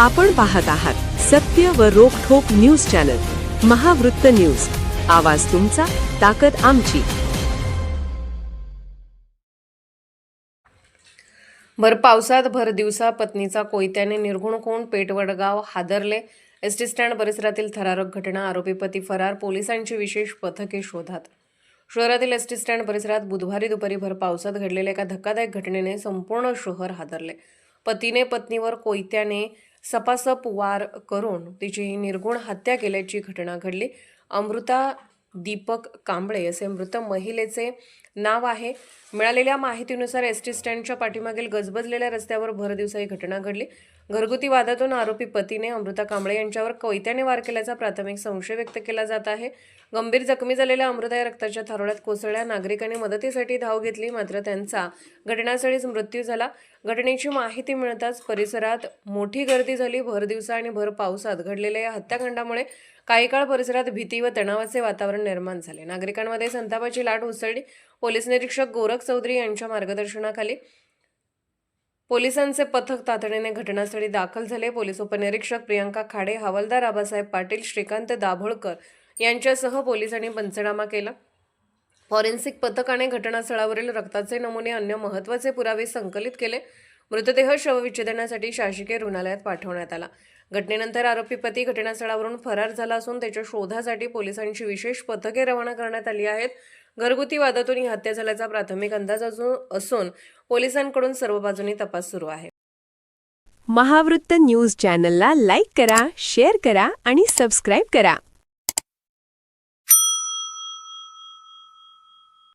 आपण पाहत आहात सत्य व रोखठोक न्यूज चॅनल महावृत्त न्यूज. आवाज तुमचा, ताकद आमची. भर पावसात भर दिवसा पत्नीचा कोयत्याने निर्घुण होऊन पेठवडगाव हादरले. एसटी स्टँड परिसरातील थरारक घटना. आरोपी पती फरार. पोलिसांची विशेष पथके शोधात. शहरातील एसटी स्टँड परिसरात बुधवारी दुपारी भर पावसात घडलेल्या एका धक्कादायक घटनेने संपूर्ण शहर हादरले. पतीने पत्नीवर कोयत्याने सपासप वार करून तिची निर्घुण हत्या केल्याची घटना घडली. अमृता दीपक कांबळे असे मृत महिलेचे नाव आहे. मिळालेल्या माहितीनुसार एसटी स्टँडच्या पाठीमागील गजबजलेल्या रस्त्यावर भर दिवसा ही घटना घडली. घरगुती वादातून आरोपी पतीने अमृता कांबळे यांच्यावर कोयत्याने वार केल्याचा प्राथमिक संशय व्यक्त केला जात आहे. गंभीर जखमी झालेल्या अमृता या रक्ताच्या थारोळ्यात कोसळल्या. नागरिकांनी मदतीसाठी धाव घेतली, मात्र त्यांचा घटनास्थळीच मृत्यू झाला. घटनेची माहिती मिळताच परिसरात मोठी गर्दी झाली. भर दिवसा आणि भर पावसात घडलेल्या या हत्याकांडामुळे काही काळ परिसरात भीती व तणावाचे वातावरण निर्माण झाले. नागरिकांमध्ये संतापाची लाट उसळली. पोलीस निरीक्षक गोरख चौधरी यांच्या मार्गदर्शनाखाली पोलिसांचे पथक तातडीने घटनास्थळी दाखल झाले. पोलीस उपनिरीक्षक प्रियांका खाडे, हवालदार आबासाहेब पाटील, श्रीकांत दाभोळकर यांच्यासह पोलिसांनी पंचनामा केला. फॉरेन्सिक पथकाने घटनास्थळावरील रक्ताचे नमुने अन्य महत्त्वाचे पुरावे संकलित केले. मृतदेह शवविच्छेदनासाठी शासकीय रुग्णालयात पाठवण्यात आला. घटनेनंतर आरोपी पती घटनास्थळावरून फरार झाला असून त्याच्या शोधासाठी पोलिसांची विशेष पथके रवाना करण्यात आली आहेत. घरगुती वादातून ही हत्या झाल्याचा प्राथमिक अंदाज असून पोलिसांकडून सर्व बाजूंनी तपास सुरू आहे. महावृत्त न्यूज चॅनलला लाईक करा, शेअर करा आणि सबस्क्राईब करा.